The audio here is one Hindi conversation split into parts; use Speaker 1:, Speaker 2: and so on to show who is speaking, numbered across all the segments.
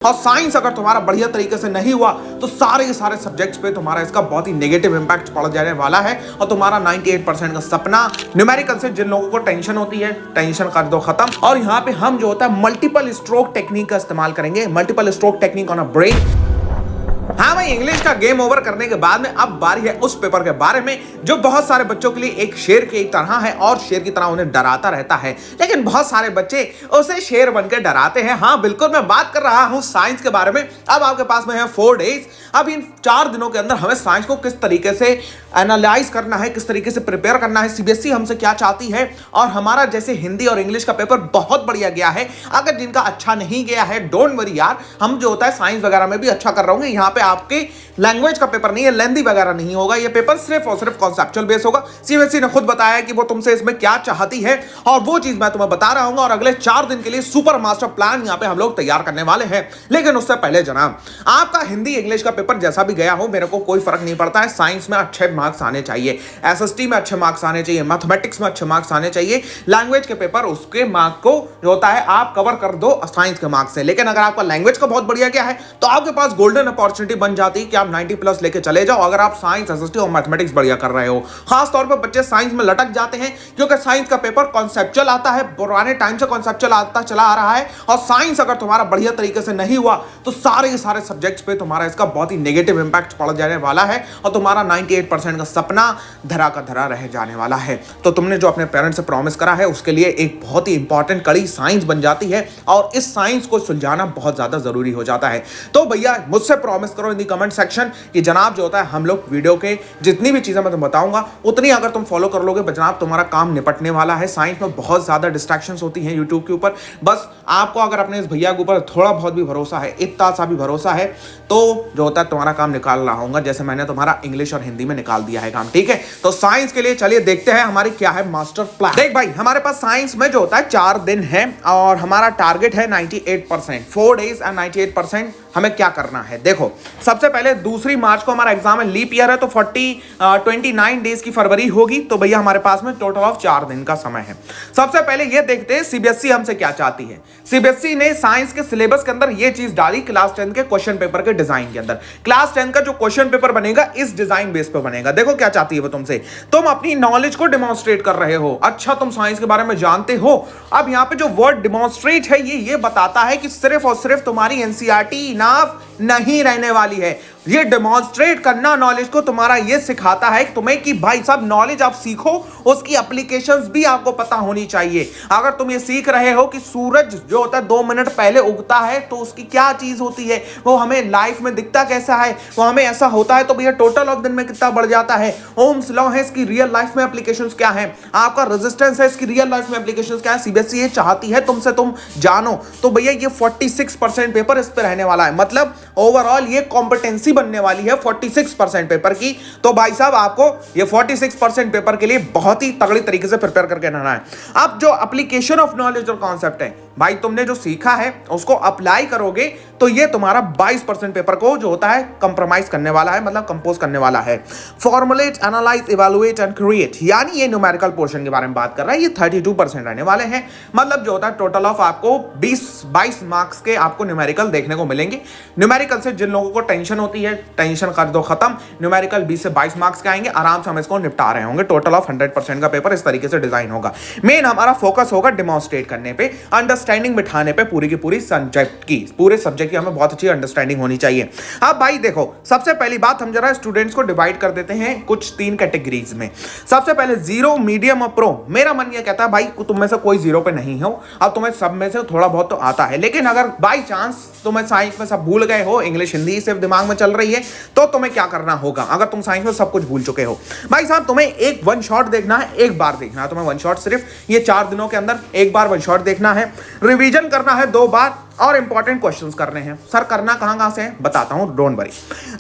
Speaker 1: और साइंस अगर तुम्हारा बढ़िया तरीके से नहीं हुआ तो सारे के सारे सब्जेक्ट्स पे तुम्हारा इसका बहुत ही नेगेटिव इंपैक्ट पड़ जाने वाला है और तुम्हारा 98% का सपना न्यूमेरिकल से जिन लोगों को टेंशन होती है टेंशन कर दो खत्म। और यहाँ पे हम जो होता है मल्टीपल स्ट्रोक टेक्निक का इस्तेमाल करेंगे, multiple stroke technique on a break. हाँ भाई, इंग्लिश का गेम ओवर करने के बाद में अब बारी है उस पेपर के बारे में जो बहुत सारे बच्चों के लिए एक शेर की तरह है और शेर की तरह उन्हें डराता रहता है, लेकिन बहुत सारे बच्चे उसे शेर बनकर डराते हैं। हाँ बिल्कुल, मैं बात कर रहा हूँ साइंस के बारे में। अब आपके पास में है 4 डेज। अब इन 4 दिनों के अंदर हमें साइंस को किस तरीके से एनालाइज करना है, किस तरीके से प्रिपेयर करना है, सीबीएसई हमसे क्या चाहती है। और हमारा जैसे हिंदी और इंग्लिश का पेपर बहुत बढ़िया गया है, अगर जिनका अच्छा नहीं गया है डोंट वरी यार, हम जो होता है साइंस वगैरह में भी अच्छा कर रहे होंगे। यहाँ पे आपके लैंग्वेज का पेपर नहीं है, लेंदी वगैरह नहीं होगा, ये पेपर सिर्फ और सिर्फ कॉन्सेप्चुअल बेस होगा। सीबीएसई ने खुद बताया कि वो तुमसे इसमें क्या चाहती है और वो चीज मैं तुम्हें बता रहा हूँ। और अगले 4 दिन के लिए सुपर मास्टर प्लान यहाँ पे हम लोग तैयार करने वाले हैं। लेकिन उससे पहले जनाब, आपका हिंदी इंग्लिश का पेपर जैसा भी गया हो मेरे को कोई फर्क नहीं पड़ता है। साइंस में अच्छे मार्क्स आने चाहिए, एसएसटी में अच्छे मार्क्स आने चाहिए, मैथमेटिक्स में अच्छे मार्क्स आने चाहिए। लैंग्वेज के पेपर उसके मार्क्स को जो होता है आप कवर कर दो साइंस के मार्क्स से। लेकिन अगर आपका लैंग्वेज का बहुत बढ़िया गया है तो आपके पास गोल्डन अपॉर्चुनिटी बन जाती है कि आप 90+ लेके चले जाओ अगर आप साइंस, एसएसटी और मैथमेटिक्स बढ़िया कर रहे हो। खास तौर पर बच्चे साइंस में लटक जाते हैं क्योंकि साइंस का पेपर कॉन्सेप्चुअल आता है, पुराने टाइम से कॉन्सेप्चुअल आता चला आ रहा है। और साइंस अगर तुम्हारा बढ़िया तरीके से नहीं हुआ तो सारे के सारे सब्जेक्ट्स पे तुम्हारा इसका बहुत ही नेगेटिव इंपैक्ट पड़ जाने वाला है और तुम्हारा 98% का सपना धरा का धरा रह जाने वाला है। तो तुमने जो अपने पेरेंट्स से प्रॉमिस करा है उसके लिए एक बहुत ही इंपॉर्टेंट कड़ी साइंस बन जाती है और इस साइंस को सुलझाना बहुत ज्यादा जरूरी हो जाता है। तो भैया मुझसे प्रॉमिस करो इन दी कमेंट सेक्शन कि जनाब जो होता है हम लोग वीडियो के जितनी भी चीजें मैं तुम्हें बताऊंगा उतनी अगर तुम फॉलो कर लोगे जनाब तुम्हारा काम निपटने वाला है। साइंस में बहुत ज्यादा डिस्ट्रैक्शंस होती हैं यूट्यूब के ऊपर, बस आपको अगर अपने इस भैया के ऊपर थोड़ा बहुत भी भरोसा है, इतना सा भी भरोसा है, तो जो होता है तुम्हारा काम निकाल रहा हूँ जैसे मैंने तुम्हारा इंग्लिश और हिंदी में निकाल दिया है काम। ठीक है, तो साइंस के लिए चलिए देखते हैं हमारी क्या है मास्टर प्लान। देख भाई, हमारे पास साइंस में जो होता है 4 दिन है और हमारा टारगेट है 98%, 4 डेज एंड 98%। हमें क्या करना है देखो, सबसे पहले 2 मार्च को हमारा एग्जाम है, लीप ईयर है तो 29 डेज की फरवरी होगी। तो भैया हमारे पास में टोटल ऑफ 4 दिन का समय है। सबसे पहले ये देखते हैं सीबीएसई हमसे क्या चाहती है। सीबीएसई ने साइंस के सिलेबस के अंदर ये चीज डाली क्लास 10 के क्वेश्चन पेपर के डिजाइन के अंदर। क्लास 10 का जो क्वेश्चन पेपर बनेगा इस डिजाइन बेस पे बनेगा। देखो क्या चाहती है वो तुमसे, तुम अपनी नॉलेज को डिमॉन्स्ट्रेट कर रहे हो, अच्छा तुम साइंस के बारे में जानते हो। अब यहाँ पे जो वर्ड डिमॉन्स्ट्रेट है ये बताता है कि सिर्फ और सिर्फ तुम्हारी एनसीईआरटी इनफ नहीं रहने वाली है। ये डेमोन्स्ट्रेट करना नॉलेज को तुम्हारा ये सिखाता है कि तुम्हें कि भाई साहब नॉलेज आप सीखो, उसकी एप्लीकेशंस भी आपको पता होनी चाहिए। अगर तुम ये सीख रहे हो कि सूरज जो होता है 2 मिनट पहले उगता है तो उसकी क्या चीज होती है, वो हमें लाइफ में दिखता कैसा है, वो हमें ऐसा होता है तो भैया टोटल ऑफ दिन में कितना बढ़ जाता है। ओम्स लॉ है, इसकी रियल लाइफ में एप्लीकेशंस क्या है, आपका रेजिस्टेंस है, इसकी रियल लाइफ में एप्लीकेशंस क्या है। सीबीएसई ये चाहती है तुमसे तुम जानो। तो भैया ये 46% पेपर इस पे रहने वाला है, मतलब ओवरऑल ये कॉम्पिटेंसी बनने वाली है 46% पेपर की। तो भाई साहब आपको ये 46% पेपर के लिए बहुत ही तगड़ी तरीके से प्रिपेयर करके रहना है। अब जो एप्लीकेशन ऑफ नॉलेज और कॉन्सेप्ट है, भाई तुमने जो सीखा है उसको अप्लाई करोगे तो ये तुम्हारा 22% पेपर को जो होता है कंप्रोमाइज करने वाला है, मतलब कंपोज करने वाला है। Formulate, analyse, evaluate and create, यानी ये न्यूमेरिकल पोर्शन के बारे में बात कर रहा है, ये 32% रहने वाले हैं। मतलब जो होता है टोटल ऑफ आपको 22 मार्क्स के आपको न्यूमेरिकल देखने को मिलेंगे। न्यूमेरिकल से जिन लोगों को टेंशन होती है टेंशन कर दो खत्म। न्यूमेरिकल 20 से 22 मार्क्स के आएंगे, आराम से हम इसको निपटा रहे होंगे। टोटल ऑफ 100% का पेपर इस तरीके से डिजाइन होगा। मेन हमारा फोकस होगा डिमॉन्स्ट्रेट करने पे, अंडरस्टैंडिंग बिठाने पे, पूरी की पूरी सब्जेक्ट की, पूरे सब्जेक्ट की हमें बहुत अच्छी अंडरस्टैंडिंग होनी चाहिए। अब भाई देखो, सबसे पहली बात हम जरा स्टूडेंट्स को डिवाइड कर देते हैं कुछ 3 कैटेगरीज में। सबसे पहले 0, मीडियम और प्रो। मेरा मन ये कहता है भाई तुम में से कोई 0 पे नहीं हो, अब तुम्हें सब में से थोड़ा बहुत तो आता है, लेकिन अगर बाई चांस तुम्हें साइंस में सब भूल गए हो, इंग्लिश हिंदी सिर्फ दिमाग में चल रही है, तो तुम्हें क्या करना होगा। अगर तुम साइंस में सब कुछ भूल चुके हो, भाई साहब तुम्हें एक 1 शॉट देखना है, एक बार देखना है। तुम्हें 1 शॉट सिर्फ ये 4 दिनों के अंदर एक बार 1 शॉट देखना है। रिवीजन करना है 2 बार और इंपॉर्टेंट क्वेश्चंस करने हैं। सर करना कहां से है बताता हूं, डोंट वरी।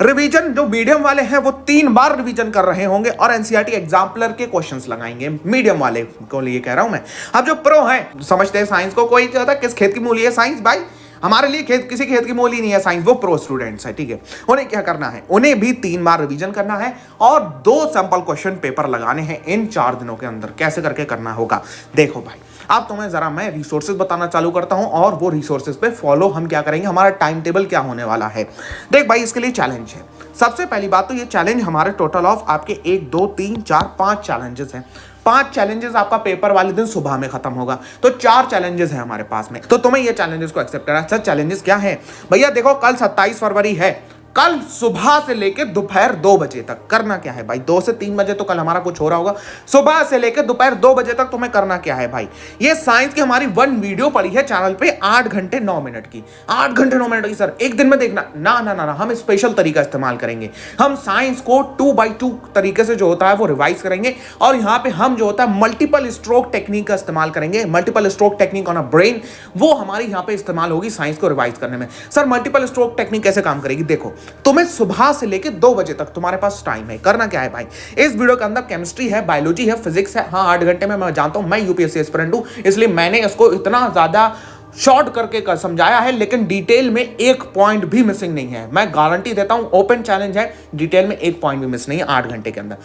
Speaker 1: रिवीजन जो मीडियम वाले हैं वो 3 बार रिवीजन कर रहे होंगे और एनसीईआरटी एग्जाम्पलर के क्वेश्चंस लगाएंगे, मीडियम वाले को लिए कह रहा हूं मैं। अब जो प्रो है समझते हैं साइंस को, कोई कहता है किस खेत की मूली है साइंस, भाई हमारे लिए किसी खेत की मूली नहीं है साइंस, वो प्रो स्टूडेंट्स है। ठीक है, उन्हें क्या करना है, उन्हें भी 3 बार रिवीजन करना है और 2 सैंपल क्वेश्चन पेपर लगाने हैं इन 4 दिनों के अंदर। कैसे करके करना होगा देखो भाई, अब तुम्हें जरा मैं रिसोर्सेज बताना चालू करता हूं और वो रिसोर्सेज पे फॉलो हम क्या करेंगे, हमारा टाइम टेबल क्या होने वाला है। देख भाई, इसके लिए चैलेंज है। सबसे पहली बात तो ये चैलेंज हमारे टोटल ऑफ आपके 1 2 3 4 5 चैलेंजेस हैं। 5 चैलेंजेस आपका पेपर वाले दिन सुबह में खत्म होगा, तो 4 चैलेंजेस हैं हमारे पास में। तो तुम्हें ये चैलेंजेस को एक्सेप्ट करना है। चैलेंजेस क्या है भैया? देखो, कल 27 फरवरी है। कल सुबह से लेकर दोपहर 2 बजे तक करना क्या है भाई? 2 से 3 बजे तो कल हमारा कुछ हो रहा होगा। सुबह से लेकर दोपहर 2 बजे तक तुम्हें करना क्या है भाई? ये साइंस की हमारी 1 वीडियो पड़ी है चैनल पे 8 घंटे 9 मिनट की। 8 घंटे 9 मिनट की सर, एक दिन में देखना ना ना ना ना। हम स्पेशल तरीका इस्तेमाल करेंगे। हम साइंस को 2x2 तरीके से जो होता है वो रिवाइज करेंगे, और यहाँ पे हम जो होता है मल्टीपल स्ट्रोक टेक्निक का इस्तेमाल करेंगे। Multiple stroke technique on a brain, वो हमारी यहाँ पे इस्तेमाल होगी साइंस को रिवाइज करने में। सर मल्टीपल स्ट्रोक टेक्निक कैसे काम करेगी? देखो, तुम्हें सुबह से लेकर 2 बजे तक तुम्हारे पास टाइम है। करना क्या है भाई? इस वीडियो के अंदर केमिस्ट्री है, बायोलॉजी है, फिजिक्स है। हाँ, 8 घंटे में मैं जानता हूं, मैं यूपीएससी एस्पिरेंट हूं, इसलिए मैंने इसको इतना ज्यादा शॉर्ट करके समझाया है, लेकिन डिटेल में एक पॉइंट भी मिसिंग नहीं है। मैं गारंटी देता हूं, ओपन चैलेंज है, डिटेल में एक पॉइंट भी मिस नहीं है 8 घंटे के अंदर।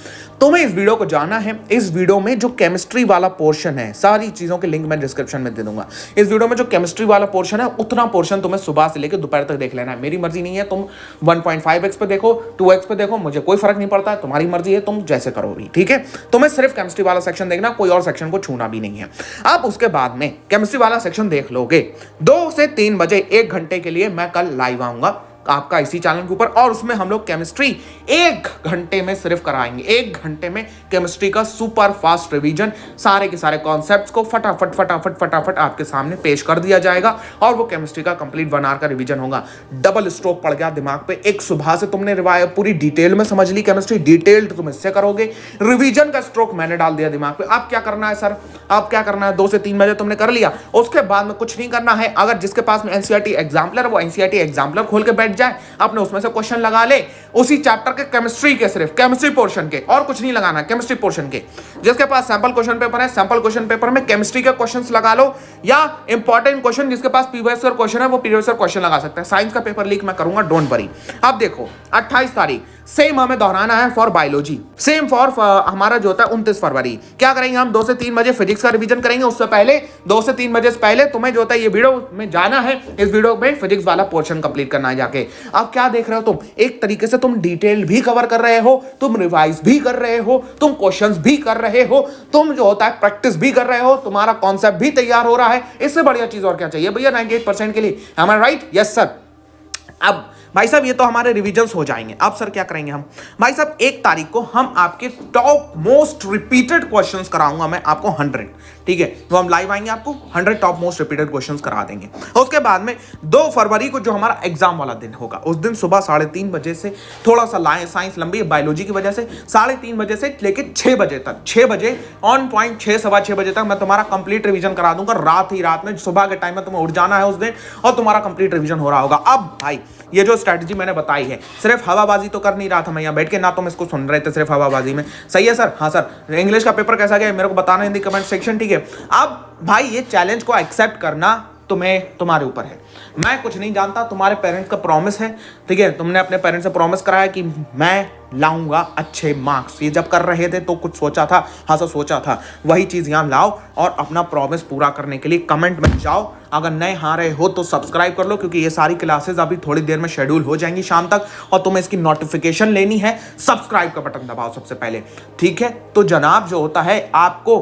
Speaker 1: तुम्हें इस वीडियो को जाना है। इस वीडियो में जो केमिस्ट्री वाला पोर्शन है, सारी चीजों के लिंक मैं डिस्क्रिप्शन में दे दूंगा। इस वीडियो में जो केमिस्ट्री वाला पोर्शन है, उतना पोर्शन तुम्हें सुबह से लेकर दोपहर तक देख लेना है। मेरी मर्जी नहीं है, तुम 1.5x पे देखो, 2x पे देखो, मुझे कोई फर्क नहीं पड़ता है। तुम्हारी मर्जी है, तुम जैसे करो भी, ठीक है। तुम्हें सिर्फ केमिस्ट्री वाला सेक्शन देखना, कोई और सेक्शन को छूना भी नहीं है। अब उसके बाद में केमिस्ट्री वाला सेक्शन देख लोगे, 2 से 3 बजे 1 घंटे के लिए मैं कल लाइव आऊंगा आपका इसी चैनल के ऊपर, और उसमें हम लोग केमिस्ट्री 1 घंटे में सिर्फ कराएंगे। 1 घंटे में केमिस्ट्री का सुपर फास्ट रिवीजन, सारे के सारे कॉन्सेप्ट्स को फटाफट फटाफट फटाफट आपके सामने पेश कर दिया जाएगा, और वो केमिस्ट्री का कंप्लीट 1 आवर का रिवीजन होगा। डबल स्ट्रोक पड़ गया दिमाग पे। एक सुबह से तुमने रिवाइज पूरी डिटेल में समझ ली केमिस्ट्री, डिटेल्ड तुम इससे करोगे। रिवीजन का स्ट्रोक मैंने डाल दिया दिमाग पे। अब क्या करना है सर? अब क्या करना है? 2 से 3 बजे तुमने कर लिया, उसके बाद में कुछ नहीं करना है। अगर जिसके पास में एनसीईआरटी एग्जाम्पलर, वो एनसीईआरटी एग्जाम्पलर खोल के बैठ जाए, आपने उसमें से क्वेश्चन लगा ले, उसी चैप्टर के केमिस्ट्री के, सिर्फ केमिस्ट्री पोर्शन के, और कुछ नहीं लगाना, केमिस्ट्री पोर्शन के। जिसके पास सैंपल क्वेश्चन पेपर है, सैंपल क्वेश्चन पेपर में केमिस्ट्री के क्वेश्चंस लगा लो, या इंपॉर्टेंट क्वेश्चन जिसके पास प्रीवियस ईयर क्वेश्चन है, वो प्रीवियस ईयर क्वेश्चन लगा सकता है। साइंस का पेपर लीक मैं करूंगा, डोंट वरी। अब देखो, 28 तारीख सेम हमें दोहराना है फॉर बायोलॉजी, सेम फॉर हमारा जो होता है 29 फरवरी। क्या करेंगे हम? 2 से 3 बजे फिजिक्स का रिवीजन करेंगे। उससे पहले 2 से 3 बजे से पहले तुम्हें जो होता है ये वीडियो में जाना है, इस वीडियो में फिजिक्स वाला पोर्शन कंप्लीट करना है जाके। अब क्या देख रहे हो तुम? एक तरीके से तुम डिटेल भी कवर कर रहे हो, तुम रिवाइज भी कर रहे हो, तुम क्वेश्चंस भी कर रहे हो, तुम जो होता है प्रैक्टिस भी कर रहे हो, तुम्हारा कॉन्सेप्ट भी तैयार हो रहा है। इससे बढ़िया चीज और क्या चाहिए भैया 98% के लिए? एम आई राइट? Yes sir. अब भाई साहब, ये तो हमारे रिवीजन्स हो जाएंगे। अब सर क्या करेंगे हम? भाई साहब, 1 तारीख को हम आपके टॉप मोस्ट रिपीटेड क्वेश्चंस कराऊंगा मैं आपको 100, ठीक है। तो हम लाइव आएंगे, आपको 100 टॉप मोस्ट रिपीटेड क्वेश्चंस करा देंगे। उसके बाद में 2 फरवरी को जो हमारा एग्जाम वाला दिन होगा, उस दिन सुबह 3:30 बजे से, थोड़ा सा साइंस लंबी है बायोलॉजी की वजह से, 3:30 बजे से लेकर 6 बजे तक, 6 बजे ऑन पॉइंट, 6 सवा 6 बजे तक मैं तुम्हारा कंप्लीट रिवीजन करा दूंगा। रात में, सुबह के टाइम में तुम्हें उठ जाना है उस दिन, और तुम्हारा कंप्लीट रिवीजन हो रहा होगा। अब भाई, ये जो स्ट्रैटेजी मैंने बताई है, सिर्फ हवाबाजी तो कर नहीं रहा था मैं यहाँ बैठ के, ना तुम इसको सुन रहे थे सिर्फ हवाबाजी में। सही है सर? हाँ सर। इंग्लिश का पेपर कैसा गया मेरे को बताना इन दी कमेंट सेक्शन, ठीक है। अब भाई, ये चैलेंज को एक्सेप्ट करना तुम्हारे ऊपर है। मैं कुछ नहीं जानता, तुम्हारे पेरेंट्स का प्रॉमिस है, ठीक है। तुमने अपने पेरेंट्स से प्रॉमिस कराया कि मैं लाऊंगा अच्छे मार्क्स। ये जब कर रहे थे तो कुछ सोचा था, हाँ सर सोचा था, वही चीज़ यहाँ लाओ, और अपना प्रॉमिस पूरा करने के लिए कमेंट में जाओ। अगर नए आ रहे हो तो सब्सक्राइब कर लो, क्योंकि ये सारी क्लासेस अभी थोड़ी देर में शेड्यूल हो जाएंगी शाम तक, और तुम्हें इसकी नोटिफिकेशन लेनी है। सब्सक्राइब का बटन दबाओ सबसे पहले, ठीक है। तो जनाब जो होता है, आपको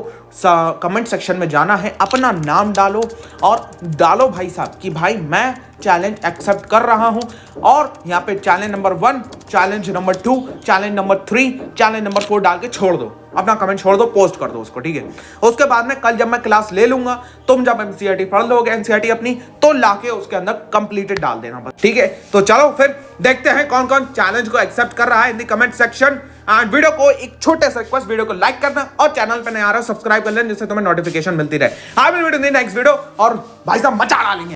Speaker 1: कमेंट सेक्शन में जाना है, अपना नाम डालो, और डालो भाई साहब कि भाई मैं चैलेंज एक्सेप्ट कर रहा हूं, और यहाँ पे challenge number 1, challenge number 2, challenge number 3, challenge number 4 डाल के छोड़ दो, अपना कमेंट छोड़ दो, पोस्ट कर दो उसको, ठीक है। उसके बाद में कल जब मैं क्लास ले लूंगा, तुम जब एनसीईआरटी पढ़ लोगे, एनसीईआरटी अपनी, तो लाके उसके अंदर कंप्लीटेड डाल देना बस, ठीक है। तो चलो फिर देखते हैं कौन कौन चैलेंज को एक्सेप्ट कर रहा है in the comment section. And video को एक छोटे से रिक्वेस्ट, वीडियो को लाइक करना, और चैनल पे नया आ रहा हो सब्सक्राइब कर लेना, जिससे तुम्हें नोटिफिकेशन मिलती रहे। I will meet in the next video, और भाई साहब मचा डालेंगे।